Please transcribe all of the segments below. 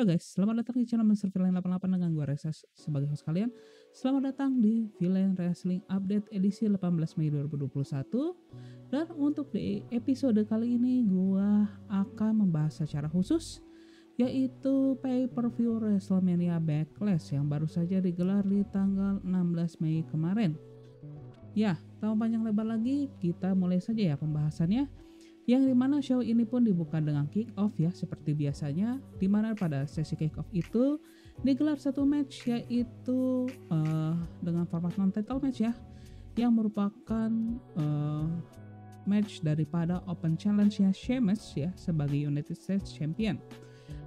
Halo guys, selamat datang di channel Mr. Villain 88 dengan gue Reza sebagai host kalian. Selamat datang di Villain Wrestling Update edisi 18 Mei 2021. Dan untuk di episode kali ini gue akan membahas secara khusus yaitu pay-per-view WrestleMania Backlash yang baru saja digelar di tanggal 16 Mei kemarin. Ya, tanpa panjang lebar lagi, kita mulai saja ya pembahasannya. Yang dimana show ini pun dibuka dengan kick off ya seperti biasanya, dimana pada sesi kick off itu digelar satu match yaitu dengan format non-title match ya, yang merupakan match daripada Open Challenge-nya Sheamus ya sebagai United States Champion,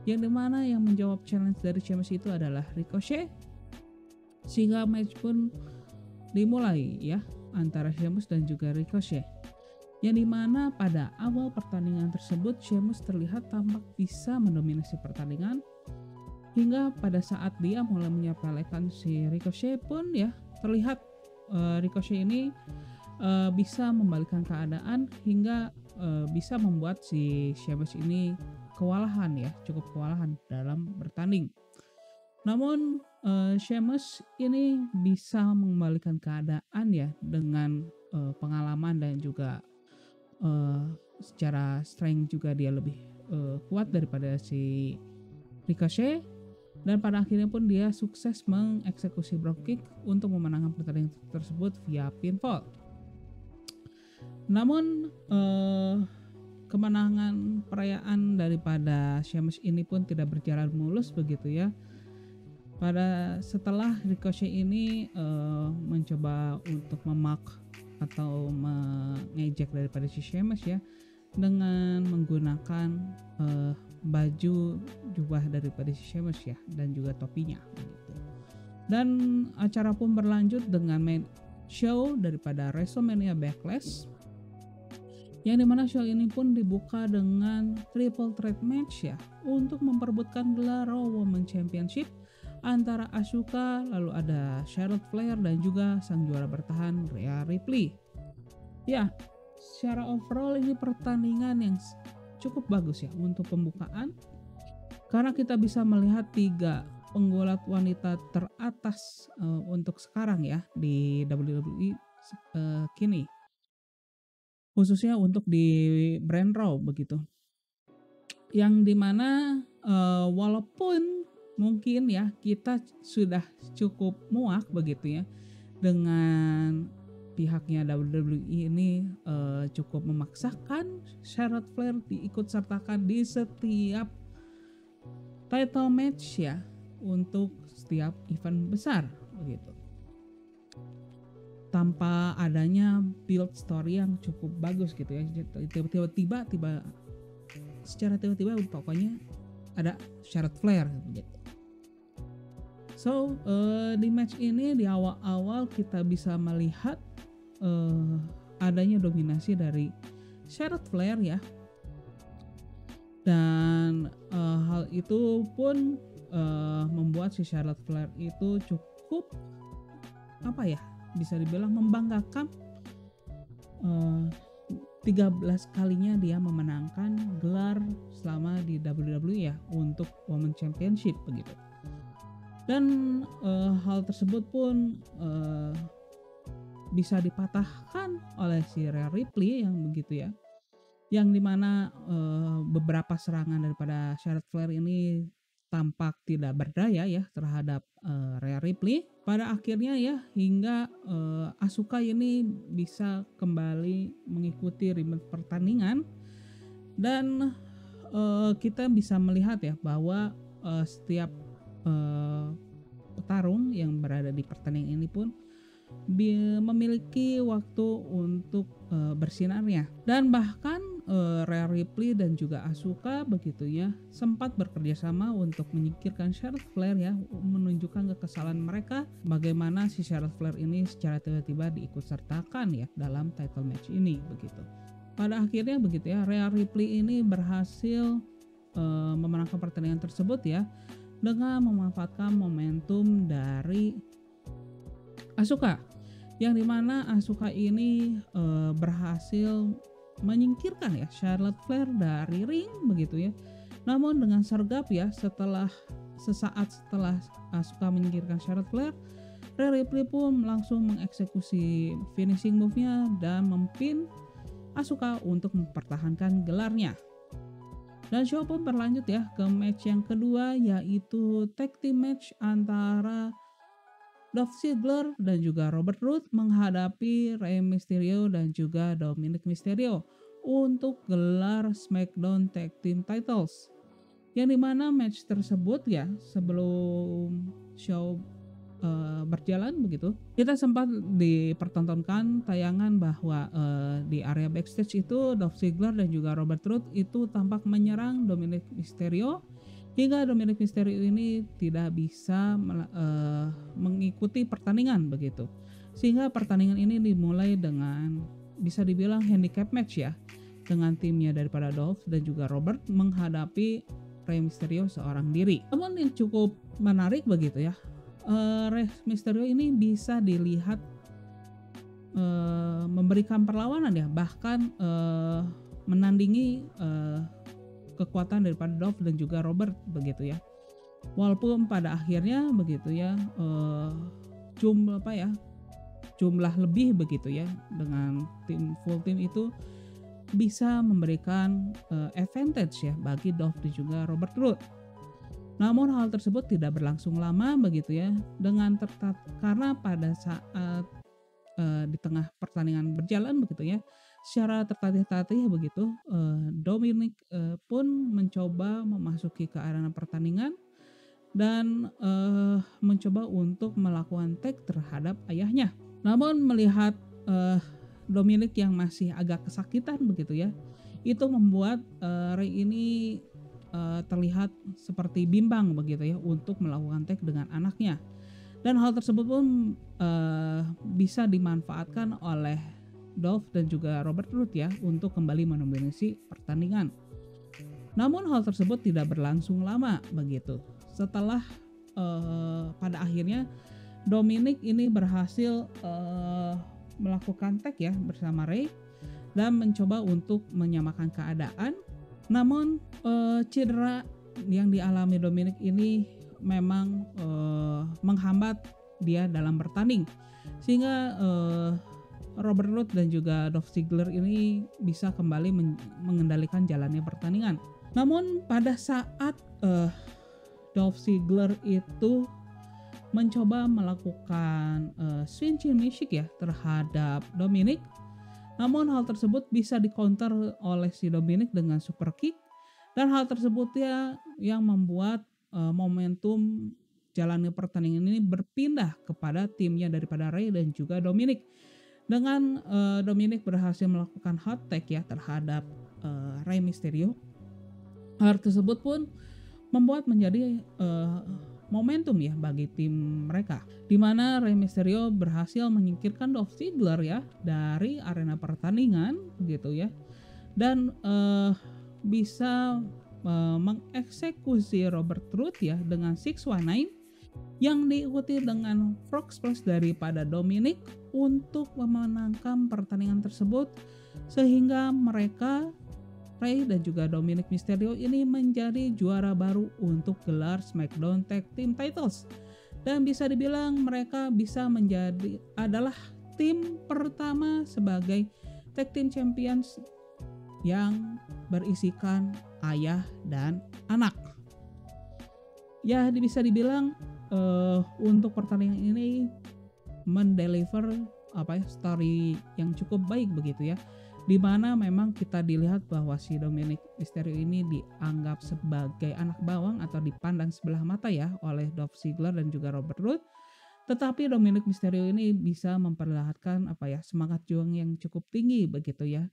yang dimana yang menjawab challenge dari Sheamus itu adalah Ricochet, sehingga match pun dimulai ya antara Sheamus dan juga Ricochet. Yang dimana pada awal pertandingan tersebut Sheamus terlihat tampak bisa mendominasi pertandingan, hingga pada saat dia mulai menyepelekan si Ricochet pun ya terlihat Ricochet ini bisa membalikkan keadaan hingga bisa membuat si Sheamus ini kewalahan ya, cukup kewalahan dalam bertanding. Namun Sheamus ini bisa mengembalikan keadaan ya dengan pengalaman dan juga secara strength juga dia lebih kuat daripada si Ricochet, dan pada akhirnya pun dia sukses mengeksekusi drop kick untuk memenangkan pertandingan tersebut via pinfall. Namun kemenangan perayaan daripada Sheamus ini pun tidak berjalan mulus begitu ya. Setelah Ricochet ini mencoba untuk memak atau mengejek daripada si Sheamus ya dengan menggunakan baju jubah daripada si Sheamus ya dan juga topinya gitu. Dan acara pun berlanjut dengan main show daripada WrestleMania Backlash, yang dimana show ini pun dibuka dengan triple threat match ya untuk memperebutkan gelar Raw Women's Championship antara Asuka, lalu ada Charlotte Flair dan juga sang juara bertahan Rhea Ripley. Ya, secara overall ini pertandingan yang cukup bagus ya untuk pembukaan, karena kita bisa melihat 3 penggulat wanita teratas untuk sekarang ya di WWE kini, khususnya untuk di brand Raw begitu. Yang dimana walaupun mungkin ya kita sudah cukup muak begitu ya dengan pihaknya WWE ini cukup memaksakan Charlotte Flair diikut sertakan di setiap title match ya untuk setiap event besar begitu, tanpa adanya build story yang cukup bagus gitu ya. Tiba-tiba secara tiba-tiba pokoknya ada Charlotte Flair gitu. So di match ini di awal-awal kita bisa melihat adanya dominasi dari Charlotte Flair ya, dan hal itu pun membuat si Charlotte Flair itu cukup bisa dibilang membanggakan. 13 kalinya dia memenangkan gelar selama di WWE ya untuk Women's Championship begitu. Dan hal tersebut pun bisa dipatahkan oleh si Rhea Ripley yang begitu ya, yang dimana beberapa serangan daripada Charlotte Flair ini tampak tidak berdaya ya terhadap Rhea Ripley. Pada akhirnya ya hingga Asuka ini bisa kembali mengikuti ritme pertandingan, dan kita bisa melihat ya bahwa setiap petarung yang berada di pertandingan ini pun memiliki waktu untuk bersinarnya, dan bahkan Rhea Ripley dan juga Asuka begitu ya sempat bekerja sama untuk menyingkirkan Charlotte Flair ya, menunjukkan kekesalan mereka bagaimana si Charlotte Flair ini secara tiba-tiba diikut sertakan ya dalam title match ini begitu. Pada akhirnya begitu ya Rhea Ripley ini berhasil memenangkan pertandingan tersebut ya dengan memanfaatkan momentum dari Asuka, yang dimana Asuka ini berhasil menyingkirkan ya Charlotte Flair dari ring begitu ya, Namun dengan sergap ya, sesaat setelah Asuka menyingkirkan Charlotte Flair, Rhea Ripley pun langsung mengeksekusi finishing move-nya dan mempin Asuka untuk mempertahankan gelarnya. Dan show pun berlanjut ya ke match yang kedua, yaitu tag team match antara Dolph Ziggler dan juga Robert Roode menghadapi Rey Mysterio dan juga Dominic Mysterio untuk gelar SmackDown Tag Team Titles. Yang dimana match tersebut ya, sebelum show berjalan begitu, kita sempat dipertontonkan tayangan bahwa di area backstage itu Dolph Ziggler dan juga Robert Roode itu tampak menyerang Dominic Mysterio hingga Dominic Mysterio ini tidak bisa mengikuti pertandingan begitu, sehingga pertandingan ini dimulai dengan bisa dibilang handicap match ya, dengan timnya daripada Dolph dan juga Robert menghadapi Rey Mysterio seorang diri. Namun yang cukup menarik begitu ya, Rey Mysterio ini bisa dilihat memberikan perlawanan ya, bahkan menandingi kekuatan daripada Dolph dan juga Robert begitu ya. Walaupun pada akhirnya begitu ya, jumlah lebih begitu ya, dengan full team itu bisa memberikan advantage ya bagi Dolph dan juga Robert Roode. Namun hal tersebut tidak berlangsung lama begitu ya, karena pada saat di tengah pertandingan berjalan begitu ya, secara tertatih-tatih begitu, Dominic pun mencoba memasuki ke arena pertandingan dan mencoba untuk melakukan tag terhadap ayahnya. Namun melihat Dominic yang masih agak kesakitan begitu ya, itu membuat Rey ini terlihat seperti bimbang begitu ya untuk melakukan tag dengan anaknya, dan hal tersebut pun bisa dimanfaatkan oleh Dolph dan juga Robert Roode ya untuk kembali mendominasi pertandingan. Namun hal tersebut tidak berlangsung lama begitu, setelah pada akhirnya Dominic ini berhasil melakukan tag ya bersama Rey dan mencoba untuk menyamakan keadaan. Namun cedera yang dialami Dominic ini memang menghambat dia dalam bertanding, sehingga Robert Roode dan juga Dolph Ziggler ini bisa kembali mengendalikan jalannya pertandingan. Namun pada saat Dolph Ziggler itu mencoba melakukan switching music ya terhadap Dominic, namun hal tersebut bisa di-counter oleh si Dominic dengan super kick, dan hal tersebut ya yang membuat momentum jalannya pertandingan ini berpindah kepada timnya daripada Rey dan juga Dominic. Dengan Dominic berhasil melakukan hot tag ya terhadap Rey Mysterio. Hal tersebut pun membuat menjadi momentum ya bagi tim mereka, di mana Rey Mysterio berhasil menyingkirkan Dolph Ziggler ya dari arena pertandingan gitu ya, dan bisa mengeksekusi Robert Roode ya dengan 619 yang diikuti dengan frog splash daripada Dominic untuk memenangkan pertandingan tersebut, sehingga mereka Rey dan juga Dominic Mysterio ini menjadi juara baru untuk gelar SmackDown Tag Team Titles, dan bisa dibilang mereka bisa adalah tim pertama sebagai Tag Team Champions yang berisikan ayah dan anak. Ya bisa dibilang untuk pertandingan ini mendeliver story yang cukup baik begitu ya, di mana memang kita dilihat bahwa si Dominic Mysterio ini dianggap sebagai anak bawang atau dipandang sebelah mata ya oleh Dolph Ziggler dan juga Robert Roode. Tetapi Dominic Mysterio ini bisa memperlihatkan semangat juang yang cukup tinggi begitu ya.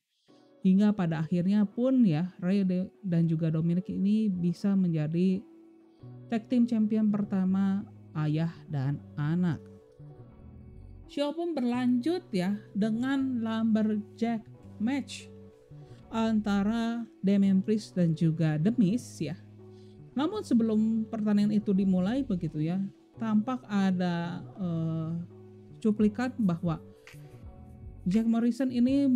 Hingga pada akhirnya pun ya Rey dan juga Dominic ini bisa menjadi tag team champion pertama ayah dan anak. Show pun berlanjut ya dengan lumberjack match antara Damian Priest dan juga The Miz ya. Namun sebelum pertandingan itu dimulai begitu ya, tampak ada cuplikan bahwa Jack Morrison ini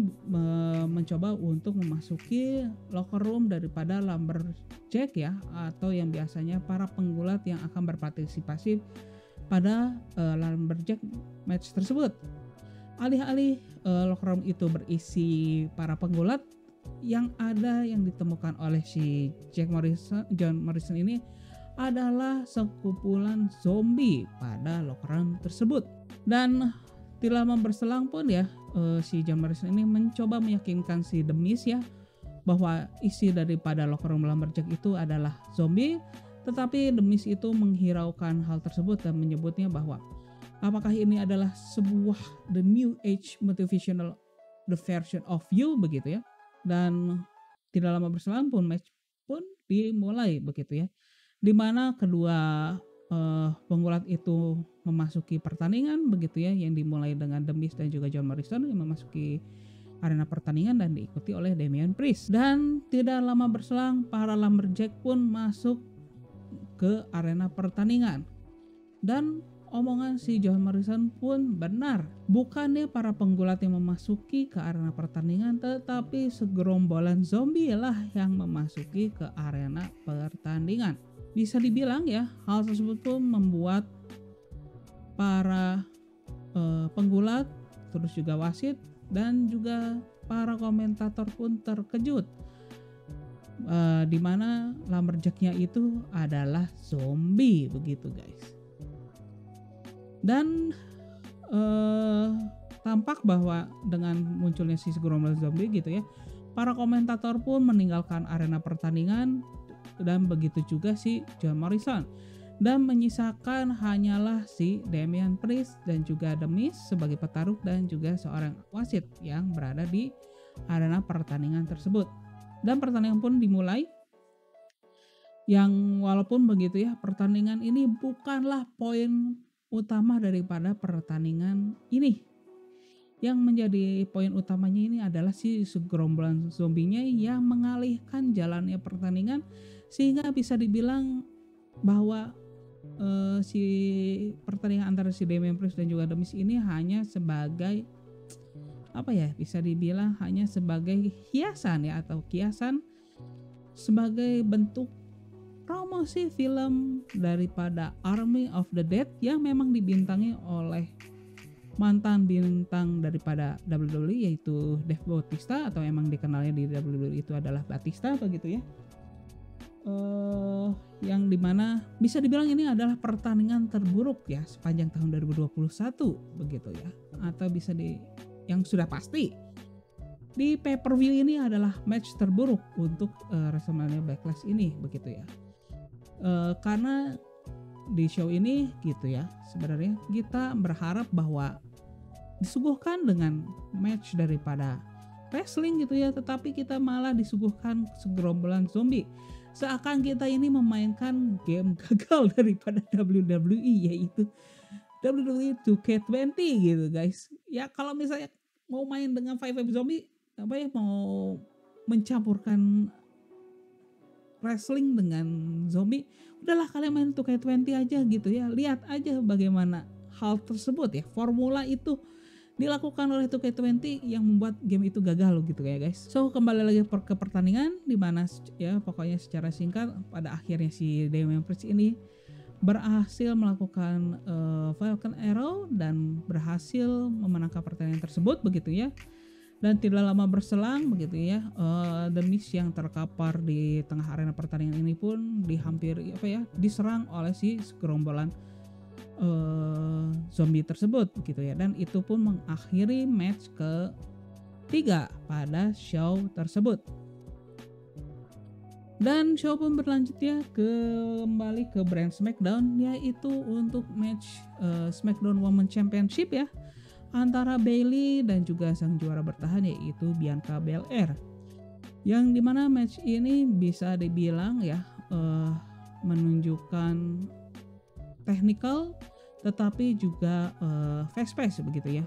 mencoba untuk memasuki locker room daripada lumberjack Lumberjack ya, atau yang biasanya para penggulat yang akan berpartisipasi pada Lumberjack match tersebut. Alih-alih locker room itu berisi para penggulat, yang ditemukan oleh si John Morrison ini adalah sekumpulan zombie pada locker room tersebut. Dan tidak lama berselang pun ya, si John Morrison ini mencoba meyakinkan si The Miz ya, bahwa isi daripada locker room Lumberjack itu adalah zombie. Tetapi The Miz itu menghiraukan hal tersebut dan menyebutnya bahwa apakah ini adalah sebuah the new age motivational the version of you begitu ya. Dan tidak lama berselang pun match pun dimulai begitu ya, dimana kedua penggulat itu memasuki pertandingan begitu ya, yang dimulai dengan The Miz dan juga John Morrison yang memasuki arena pertandingan dan diikuti oleh Damian Priest. Dan tidak lama berselang para Lumberjack pun masuk ke arena pertandingan. Dan omongan si John Morrison pun benar. Bukannya para penggulat yang memasuki ke arena pertandingan, tetapi segerombolan zombie lah yang memasuki ke arena pertandingan. Bisa dibilang ya, hal tersebut pun membuat para penggulat, terus juga wasit, dan juga para komentator pun terkejut. Dimana Lumberjacknya itu adalah zombie begitu guys. Dan tampak bahwa dengan munculnya si segerombolan zombie gitu ya, para komentator pun meninggalkan arena pertandingan, dan begitu juga si John Morrison, dan menyisakan hanyalah si Damian Priest dan juga The Miz sebagai petarung dan juga seorang wasit yang berada di arena pertandingan tersebut. Dan pertandingan pun dimulai, yang walaupun begitu ya, pertandingan ini bukanlah poin utama daripada pertandingan ini. Yang menjadi poin utamanya ini adalah si segerombolan zombinya yang mengalihkan jalannya pertandingan, sehingga bisa dibilang bahwa si pertandingan antara si Damian Priest dan juga The Miz ini hanya sebagai bisa dibilang hanya sebagai hiasan ya, atau kiasan sebagai bentuk promosi film daripada Army of the Dead yang memang dibintangi oleh mantan bintang daripada WWE, yaitu Dave Bautista, atau emang dikenalnya di WWE itu adalah Batista begitu ya. Yang dimana bisa dibilang ini adalah pertandingan terburuk ya sepanjang tahun 2021 begitu ya, atau yang sudah pasti di pay-per-view ini adalah match terburuk untuk WrestleMania Backlash ini begitu ya. Karena di show ini gitu ya, sebenarnya kita berharap bahwa disuguhkan dengan match daripada wrestling gitu ya, tetapi kita malah disuguhkan segerombolan zombie. Seakan kita ini memainkan game gagal daripada WWE, yaitu WWE 2K20 gitu guys. Ya kalau misalnya mau main dengan 5 zombie, mau mencampurkan wrestling dengan zombie, udahlah kalian main 2K20 aja gitu ya. Lihat aja bagaimana hal tersebut ya, formula itu dilakukan oleh 2K20 yang membuat game itu gagal gitu ya guys. So kembali lagi ke pertandingan, dimana ya pokoknya secara singkat pada akhirnya si Damian Priest ini berhasil melakukan Falcon Arrow dan berhasil memenangkan pertandingan tersebut begitu ya. Dan tidak lama berselang begitu ya, The Miz yang terkapar di tengah arena pertandingan ini pun diserang oleh si segerombolan zombie tersebut begitu ya. Dan itu pun mengakhiri match ke-3 pada show tersebut. Dan show pun berlanjut ya kembali ke brand SmackDown, yaitu untuk match SmackDown Women's Championship ya, antara Bayley dan juga sang juara bertahan yaitu Bianca Belair. Yang dimana match ini bisa dibilang ya menunjukkan technical tetapi juga fast pace begitu ya.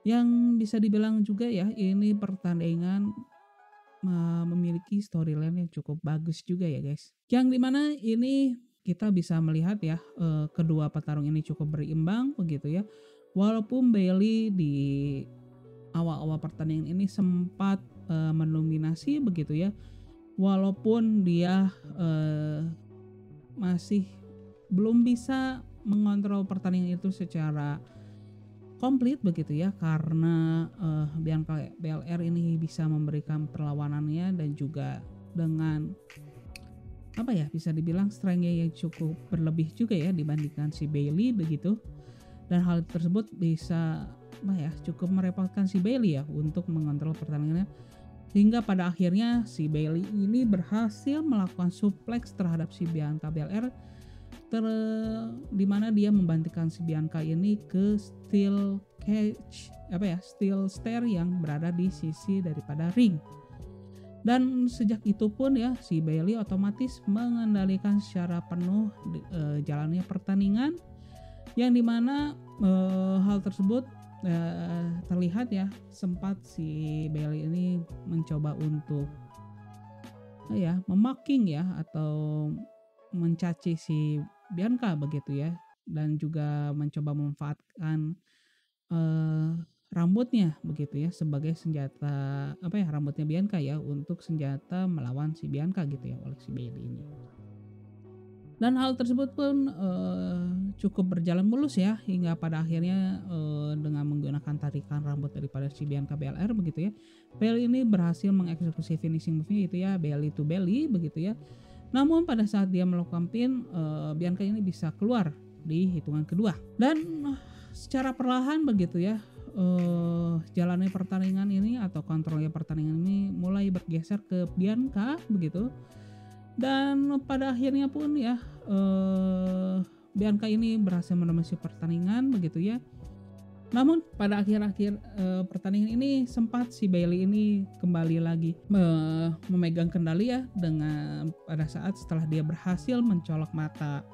Yang bisa dibilang juga ya, ini pertandingan memiliki storyline yang cukup bagus juga ya guys. Yang dimana ini kita bisa melihat ya, kedua petarung ini cukup berimbang begitu ya. Walaupun Bayley di awal-awal pertandingan ini sempat mendominasi begitu ya, walaupun dia masih belum bisa mengontrol pertandingan itu secara komplit begitu ya, karena Bianca Belair ini bisa memberikan perlawanannya dan juga dengan apa ya, bisa dibilang strength-nya yang cukup berlebih juga ya dibandingkan si Bayley begitu. Dan hal tersebut bisa cukup merepotkan si Bayley ya untuk mengontrol pertandingannya, hingga pada akhirnya si Bayley ini berhasil melakukan suplex terhadap si Bianca Belair, di mana dia membantingkan si Bianca ini ke steel cage, steel stair yang berada di sisi daripada ring. Dan sejak itu pun ya si Bayley otomatis mengendalikan secara penuh jalannya pertandingan, yang dimana hal tersebut terlihat ya, sempat si Bayley ini mencoba untuk memocking ya atau mencaci si Bianca begitu ya, dan juga mencoba memanfaatkan rambutnya begitu ya sebagai senjata rambutnya Bianca ya untuk senjata melawan si Bianca gitu ya oleh si Bayley ini. Dan hal tersebut pun cukup berjalan mulus ya, hingga pada akhirnya dengan menggunakan tarikan rambut daripada si Bianca Belair begitu ya, Bayley ini berhasil mengeksekusi finishing move-nya itu ya, belly to belly begitu ya. Namun pada saat dia melakukan pin, Bianca ini bisa keluar di hitungan kedua. Dan secara perlahan begitu ya, jalannya pertandingan ini atau kontrolnya pertandingan ini mulai bergeser ke Bianca begitu. Dan pada akhirnya pun ya Bianca ini berhasil mendomasi pertandingan begitu ya. Namun pada akhir-akhir pertandingan ini sempat si Bayley ini kembali lagi memegang kendali ya, dengan pada saat setelah dia berhasil mencolok mata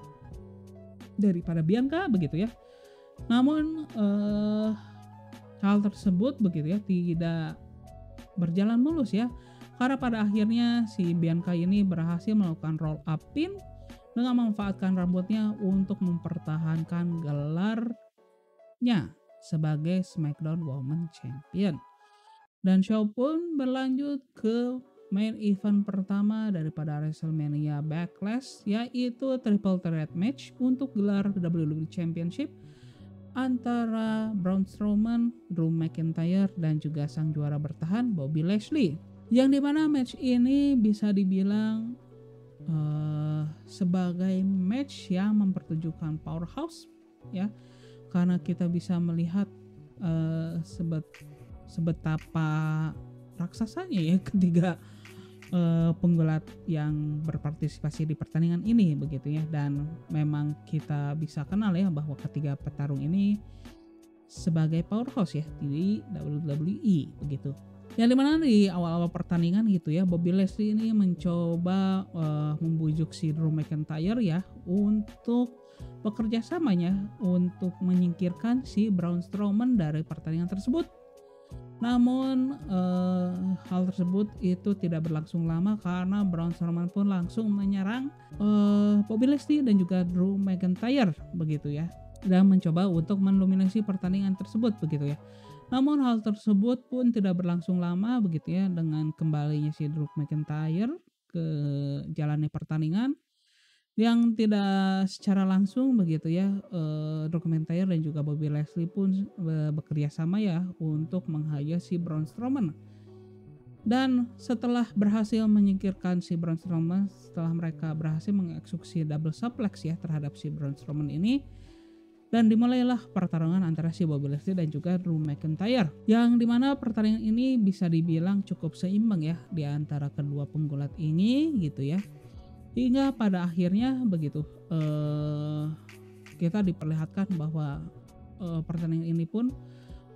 daripada Bianca begitu ya. Namun hal tersebut begitu ya tidak berjalan mulus ya, karena pada akhirnya si Bianca ini berhasil melakukan roll up pin dengan memanfaatkan rambutnya untuk mempertahankan gelarnya sebagai SmackDown Women's Champion. Dan show pun berlanjut ke main event pertama daripada WrestleMania Backlash, yaitu Triple Threat Match untuk gelar WWE Championship antara Braun Strowman, Drew McIntyre, dan juga sang juara bertahan Bobby Lashley. Yang dimana match ini bisa dibilang sebagai match yang mempertunjukkan powerhouse ya, karena kita bisa melihat sebetapa raksasanya ya ketiga penggulat yang berpartisipasi di pertandingan ini begitu ya. Dan memang kita bisa kenal ya bahwa ketiga petarung ini sebagai powerhouse ya di WWE begitu. Yang dimana di awal-awal pertandingan gitu ya, Bobby Lashley ini mencoba membujuk si Drew McIntyre ya untuk bekerja samanya untuk menyingkirkan si Braun Strowman dari pertandingan tersebut. Namun hal tersebut itu tidak berlangsung lama, karena Braun Strowman pun langsung menyerang Bobby Lashley dan juga Drew McIntyre begitu ya, dan mencoba untuk mendominasi pertandingan tersebut begitu ya. Namun hal tersebut pun tidak berlangsung lama begitu ya, dengan kembalinya si Drew McIntyre ke jalannya pertandingan yang tidak secara langsung begitu ya. Drew McIntyre dan juga Bobby Lashley pun bekerja sama ya untuk menghajar si Braun Strowman. Dan setelah berhasil menyingkirkan si Braun Strowman, setelah mereka berhasil mengeksekusi double suplex ya terhadap si Braun Strowman ini, dan dimulailah pertarungan antara si Bobby Lashley dan juga Drew McIntyre, yang dimana pertandingan ini bisa dibilang cukup seimbang ya di antara kedua penggulat ini gitu ya, hingga pada akhirnya begitu kita diperlihatkan bahwa pertandingan ini pun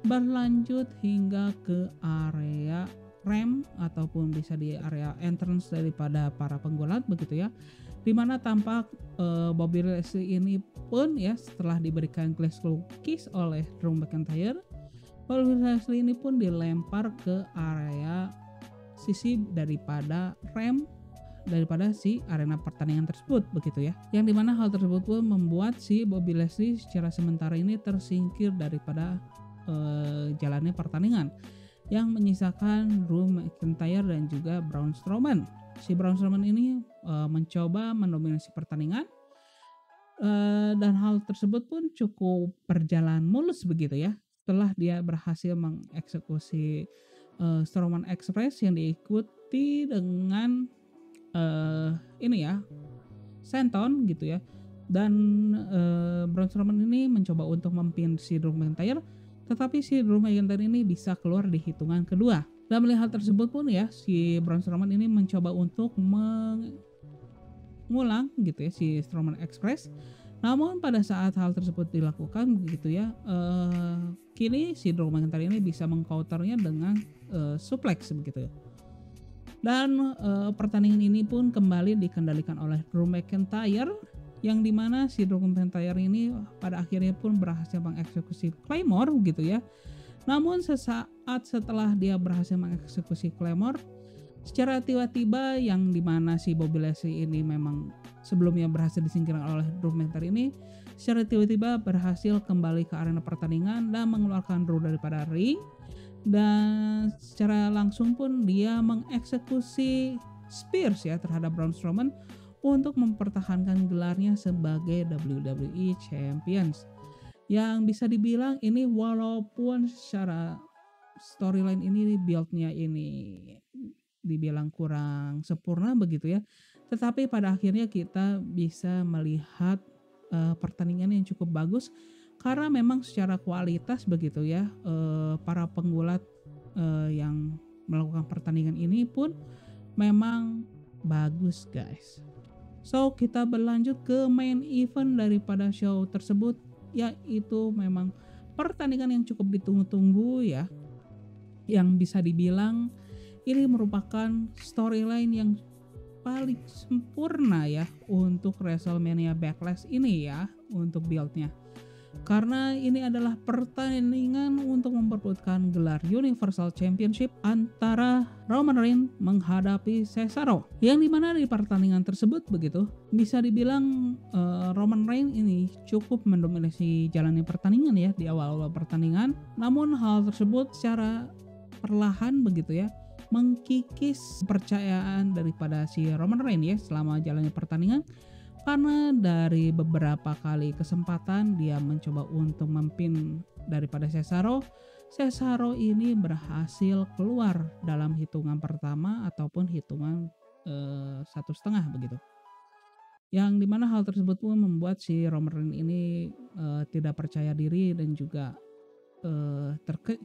berlanjut hingga ke area ramp ataupun bisa di area entrance daripada para penggulat begitu ya, dimana tampak Bobby Lashley ini pun ya setelah diberikan glassclaw kiss oleh Drew McIntyre, Bobby Lashley ini pun dilempar ke area sisi daripada ramp daripada si arena pertandingan tersebut begitu ya, yang dimana hal tersebut pun membuat si Bobby Lashley secara sementara ini tersingkir daripada jalannya pertandingan, yang menyisakan Drew McIntyre dan juga Braun Strowman. si Braun Strowman ini mencoba mendominasi pertandingan, dan hal tersebut pun cukup berjalan mulus begitu ya. Setelah dia berhasil mengeksekusi Strowman Express yang diikuti dengan ini ya, senton gitu ya. Dan Braun Strowman ini mencoba untuk mempin si Drew McIntyre, tetapi si Drew McIntyre ini bisa keluar di hitungan kedua. Dan melihat tersebut pun ya, si Braun Strowman ini mencoba untuk mengulang gitu ya si Strowman Express. Namun pada saat hal tersebut dilakukan begitu ya, kini si Drew McIntyre ini bisa mengcounternya dengan suplex begitu ya. Dan pertandingan ini pun kembali dikendalikan oleh Drew McIntyre, yang dimana si Drew McIntyre ini pada akhirnya pun berhasil mengeksekusi Claymore gitu ya. Namun sesaat setelah dia berhasil mengeksekusi Claymore, secara tiba-tiba yang dimana si Bobby Lashley ini memang sebelumnya berhasil disingkirkan oleh Drew McIntyre ini, secara tiba-tiba berhasil kembali ke arena pertandingan dan mengeluarkan Drew daripada ring. Dan secara langsung pun dia mengeksekusi Spears ya terhadap Braun Strowman untuk mempertahankan gelarnya sebagai WWE Champions. Yang bisa dibilang ini walaupun secara storyline ini build-nya ini dibilang kurang sempurna begitu ya, tetapi pada akhirnya kita bisa melihat pertandingan yang cukup bagus karena memang secara kualitas begitu ya, para penggulat yang melakukan pertandingan ini pun memang bagus guys. So kita berlanjut ke main event daripada show tersebut, yaitu memang pertandingan yang cukup ditunggu-tunggu ya, yang bisa dibilang ini merupakan storyline yang paling sempurna ya untuk WrestleMania Backlash ini ya, untuk build-nya. Karena ini adalah pertandingan untuk memperebutkan gelar Universal Championship antara Roman Reigns menghadapi Cesaro. Yang dimana di pertandingan tersebut begitu bisa dibilang Roman Reigns ini cukup mendominasi jalannya pertandingan ya di awal-awal pertandingan. Namun hal tersebut secara perlahan begitu ya mengkikis kepercayaan daripada si Roman Reigns ya selama jalannya pertandingan. Karena dari beberapa kali kesempatan dia mencoba untuk mempin daripada Cesaro ini berhasil keluar dalam hitungan pertama ataupun hitungan 1,5 begitu. Yang dimana hal tersebut pun membuat si Roman Reigns ini tidak percaya diri dan juga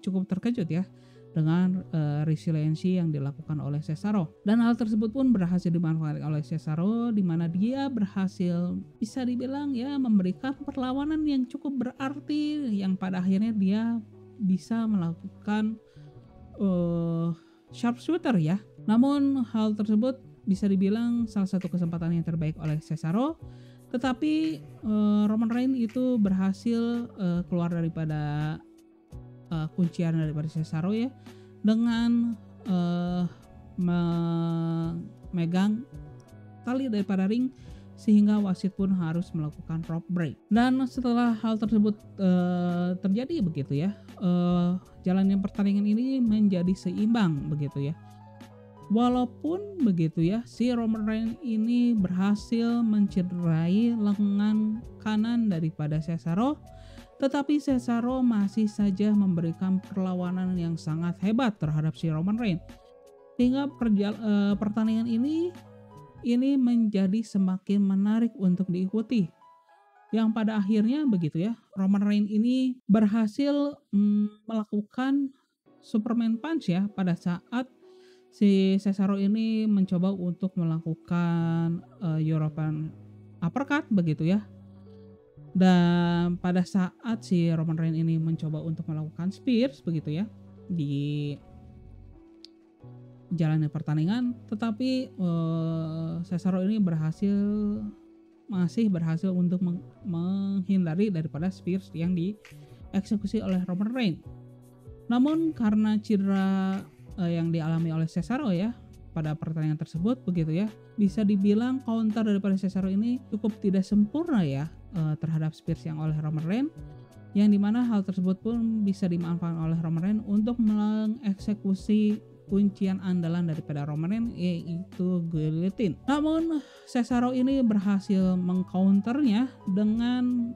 cukup terkejut ya dengan resiliensi yang dilakukan oleh Cesaro. Dan hal tersebut pun berhasil dimanfaatkan oleh Cesaro, di mana dia berhasil bisa dibilang ya memberikan perlawanan yang cukup berarti, yang pada akhirnya dia bisa melakukan sharpshooter ya. Namun hal tersebut bisa dibilang salah satu kesempatan yang terbaik oleh Cesaro, tetapi Roman Reigns itu berhasil keluar daripada kuncian daripada Cesaro ya dengan memegang tali daripada ring, sehingga wasit pun harus melakukan rope break. Dan setelah hal tersebut terjadi begitu ya, jalannya pertandingan ini menjadi seimbang begitu ya. Walaupun begitu ya, si Roman Reigns ini berhasil mencederai lengan kanan daripada Cesaro, tetapi Cesaro masih saja memberikan perlawanan yang sangat hebat terhadap si Roman Reigns. Sehingga pertandingan ini menjadi semakin menarik untuk diikuti. Yang pada akhirnya begitu ya, Roman Reigns ini berhasil melakukan Superman Punch ya pada saat si Cesaro ini mencoba untuk melakukan European Uppercut begitu ya. Dan pada saat si Roman Reigns ini mencoba untuk melakukan Spears begitu ya di jalannya pertandingan, tetapi Cesaro ini masih berhasil untuk menghindari daripada Spears yang dieksekusi oleh Roman Reigns. Namun karena cedera yang dialami oleh Cesaro ya pada pertandingan tersebut begitu ya, bisa dibilang counter daripada Cesaro ini cukup tidak sempurna ya terhadap Spears yang oleh Roman Reigns, yang dimana hal tersebut pun bisa dimanfaatkan oleh Roman Reigns untuk mengeksekusi kuncian andalan daripada Roman Reigns yaitu guillotine. Namun Cesaro ini berhasil mengcounternya dengan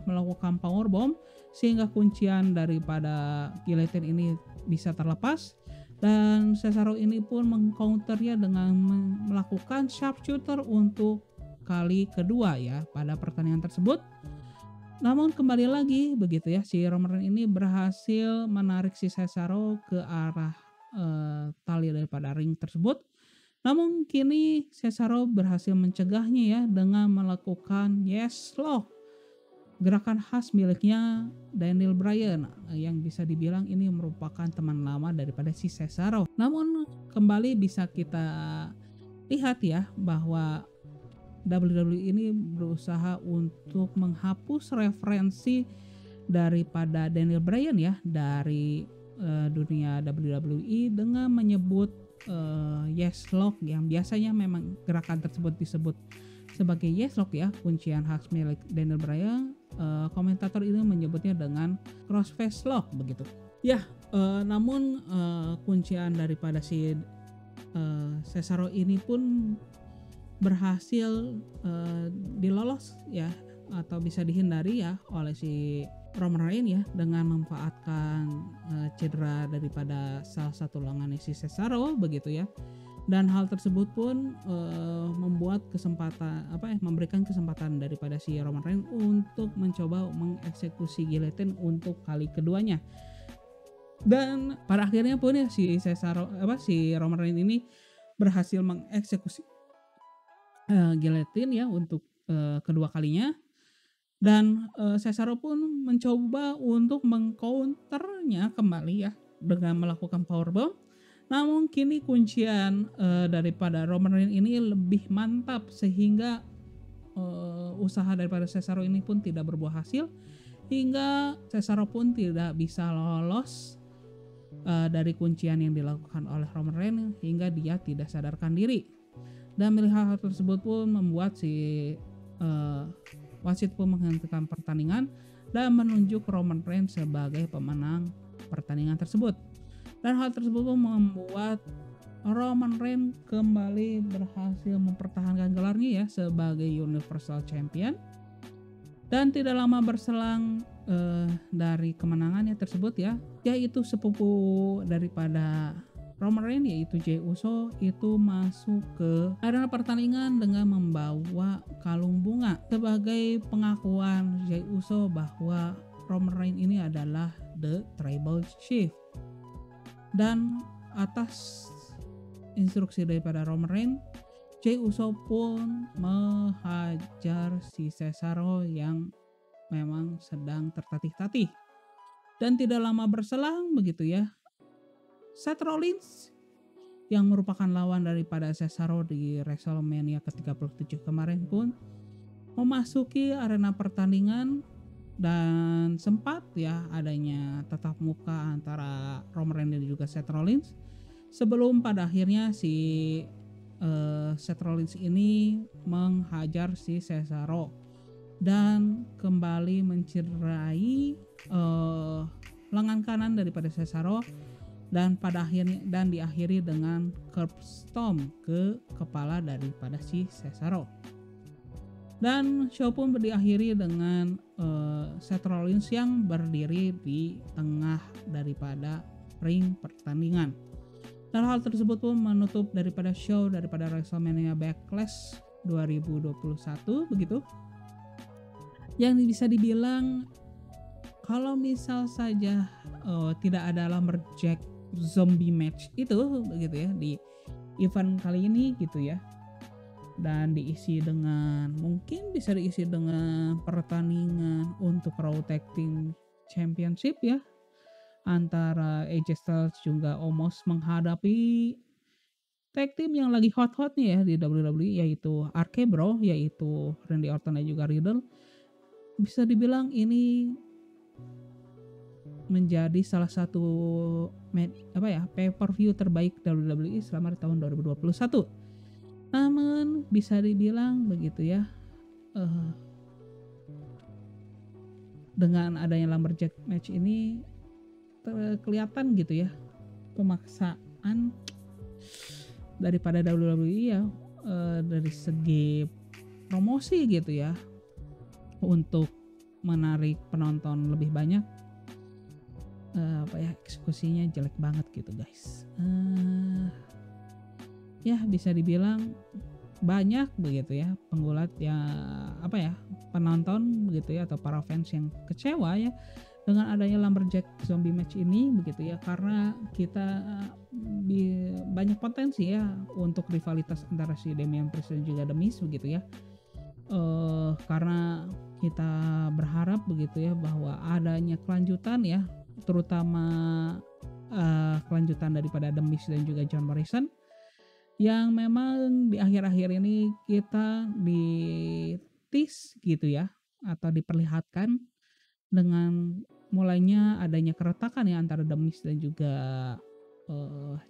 melakukan powerbomb sehingga kuncian daripada guillotine ini bisa terlepas, dan Cesaro ini pun mengcounternya dengan melakukan sharpshooter untuk kali kedua ya pada pertandingan tersebut. Namun kembali lagi begitu ya, si Roman Reigns ini berhasil menarik si Cesaro ke arah tali daripada ring tersebut. Namun kini Cesaro berhasil mencegahnya ya dengan melakukan yes lock, gerakan khas miliknya Daniel Bryan yang bisa dibilang ini merupakan teman lama daripada si Cesaro. Namun kembali bisa kita lihat ya bahwa WWE ini berusaha untuk menghapus referensi daripada Daniel Bryan ya dari dunia WWE dengan menyebut yes lock yang biasanya memang gerakan tersebut disebut sebagai yes lock ya, kuncian khas milik Daniel Bryan. Komentator ini menyebutnya dengan crossface lock begitu ya. Namun kuncian daripada si Cesaro ini pun berhasil dilolos ya, atau bisa dihindari ya oleh si Roman Reigns ya dengan memanfaatkan cedera daripada salah satu lengannya si Cesaro begitu ya. Dan hal tersebut pun membuat kesempatan memberikan kesempatan daripada si Roman Reigns untuk mencoba mengeksekusi guillotine untuk kali keduanya. Dan pada akhirnya pun ya si Roman Reigns ini berhasil mengeksekusi guillotine ya untuk kedua kalinya, dan Cesaro pun mencoba untuk mengcounternya kembali ya dengan melakukan powerbomb. Namun kini kuncian daripada Roman Reigns ini lebih mantap sehingga usaha daripada Cesaro ini pun tidak berbuah hasil hingga Cesaro pun tidak bisa lolos dari kuncian yang dilakukan oleh Roman Reigns hingga dia tidak sadarkan diri. Dan melihat hal tersebut pun membuat si wasit pun menghentikan pertandingan dan menunjuk Roman Reigns sebagai pemenang pertandingan tersebut. Dan hal tersebut pun membuat Roman Reigns kembali berhasil mempertahankan gelarnya ya sebagai Universal Champion. Dan tidak lama berselang dari kemenangannya tersebut ya, yaitu sepupu daripada Roman Reigns yaitu Jey Uso itu masuk ke arena pertandingan dengan membawa kalung bunga sebagai pengakuan Jey Uso bahwa Roman Reigns ini adalah The Tribal Chief. Dan atas instruksi daripada Roman Reigns, Jey Uso pun menghajar si Cesaro yang memang sedang tertatih-tatih. Dan tidak lama berselang begitu ya, Seth Rollins yang merupakan lawan daripada Cesaro di WrestleMania ke-37 kemarin pun memasuki arena pertandingan, dan sempat ya adanya tatap muka antara Roman Reigns dan juga Seth Rollins sebelum pada akhirnya si Seth Rollins ini menghajar si Cesaro dan kembali mencederai lengan kanan daripada Cesaro, dan pada akhirnya diakhiri dengan curb stomp ke kepala daripada si Cesaro. Dan show pun diakhiri dengan Seth Rollins yang berdiri di tengah daripada ring pertandingan. Dan hal tersebut pun menutup daripada show daripada WrestleMania Backlash 2021 begitu. Yang bisa dibilang kalau misal saja tidak ada lumberjack zombie match itu begitu ya di event kali ini gitu ya, dan diisi dengan mungkin bisa diisi dengan pertandingan untuk Raw Tag Team Championship ya antara AJ Styles juga Omos menghadapi tag team yang lagi hot-hotnya ya di WWE yaitu RK Bro, yaitu Randy Orton dan juga Riddle. Bisa dibilang ini menjadi salah satu pay-per-view terbaik WWE selama tahun 2021. Namun bisa dibilang begitu ya, dengan adanya lumberjack match ini kelihatan gitu ya pemaksa permintaan daripada WWE ya, dari segi promosi gitu ya, untuk menarik penonton lebih banyak, eksekusinya jelek banget gitu guys. Ya bisa dibilang banyak begitu ya penggulat ya, penonton begitu ya, atau para fans yang kecewa ya dengan adanya Lumberjack Zombie Match ini begitu ya, karena kita banyak potensi ya untuk rivalitas antara si Damian Priest dan juga The Miz begitu ya. Karena kita berharap begitu ya bahwa adanya kelanjutan ya, terutama kelanjutan daripada The Miz dan juga John Morrison, yang memang di akhir-akhir ini kita gitu ya, atau diperlihatkan dengan mulainya adanya keretakan ya antara The Miz dan juga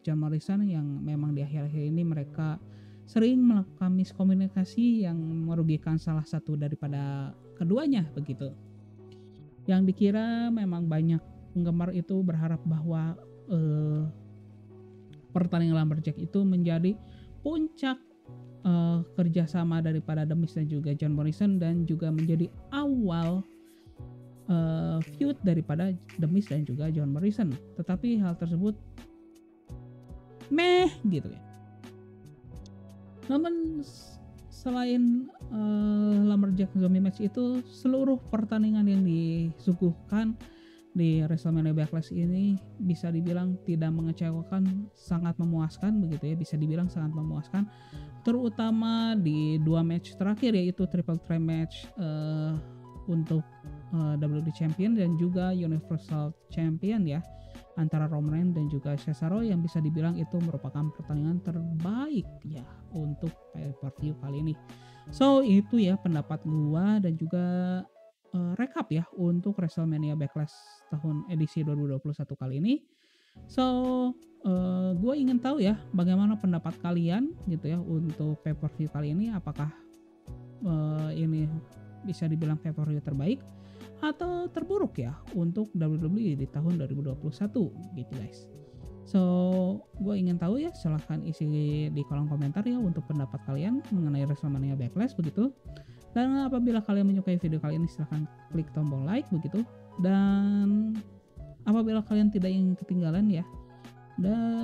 John Morrison, yang memang di akhir-akhir ini mereka sering melakukan miskomunikasi yang merugikan salah satu daripada keduanya begitu. Yang dikira memang banyak penggemar itu berharap bahwa pertandingan Lumberjack itu menjadi puncak kerjasama daripada The Miz dan juga John Morrison, dan juga menjadi awal feud daripada The Miz dan juga John Morrison. Tetapi hal tersebut meh gitu ya. Namun selain Lumberjack Zombie Match itu, seluruh pertandingan yang disuguhkan di WrestleMania Backlash ini bisa dibilang tidak mengecewakan, sangat memuaskan begitu ya, bisa dibilang sangat memuaskan, terutama di 2 match terakhir, yaitu triple threat match untuk WWE Champion dan juga Universal Champion ya, antara Roman Reigns dan juga Cesaro, yang bisa dibilang itu merupakan pertandingan terbaik ya untuk pay-per-view kali ini. So itu ya pendapat gua dan juga rekap ya untuk WrestleMania Backlash tahun edisi 2021 kali ini. So gue ingin tahu ya bagaimana pendapat kalian gitu ya untuk pay-per-view kali ini. Apakah ini bisa dibilang pay-per-view terbaik atau terburuk ya untuk WWE di tahun 2021 gitu guys. So gue ingin tahu ya, silahkan isi di kolom komentar ya untuk pendapat kalian mengenai WrestleMania Backlash begitu. Dan apabila kalian menyukai video kali ini, silahkan klik tombol like begitu. Dan apabila kalian tidak ingin ketinggalan ya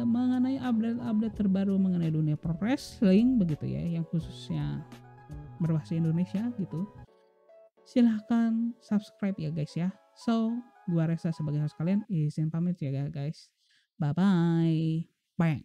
mengenai update terbaru mengenai dunia pro wrestling begitu ya, yang khususnya berbahasa Indonesia gitu, silahkan subscribe ya guys ya. So gua Reza sebagai host kalian izin pamit ya guys. Bye bye. Bang.